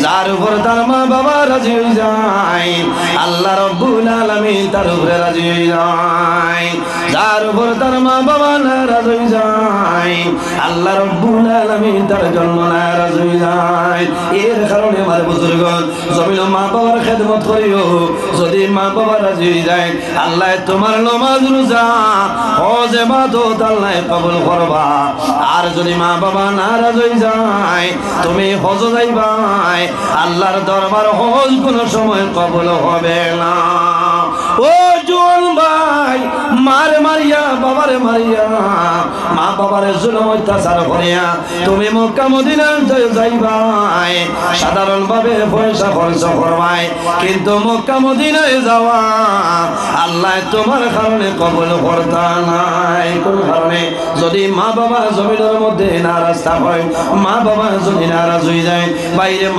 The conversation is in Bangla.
যার উপর তার মা বাবা রাজি হয়ে যায় আল্লাহ রাব্বুল আলামিন তার উপরে রাজি হয়ে যায়। যার উপর তার মা বাবা নারাজ হয়ে যায় আল্লাহ রাব্বুল আলামিন তার জন্য নারাজ হয়ে যায়। এর কারণে আমার বুজুর্গণ জমিন মা বাবার খেদমত করিও। যদি মা বাবা রাজি হয়ে যায় আল্লাহ তোমার নামাজ রোজা হজ ইবাদত আল্লাহ কবুল করবা। আর যদি মা বাবা নারাজ হয়ে যায় তুমি হজ যাইবা, আল্লাহর দরবার হজ কোনো সময় কবুল হবে না। ও জোয়ান ভাই, মার মারিয়া বাবার মারিয়া মা বাবার জুলুম অত্যাচার করিয়া তুমি মক্কা মদিনা যাইবা, সাধারণ ভাবে পয়সা খরচ করবাই, কিন্তু মক্কা মদিনায় যাওয়া আল্লাহ তোমার কারণে কবুল করতা নাই। কোন কারণে? যদি মা বাবা জমিনের মধ্যে নারাজ হয়, মা বাবা যদি নারাজ হয়ে যায় বাইরে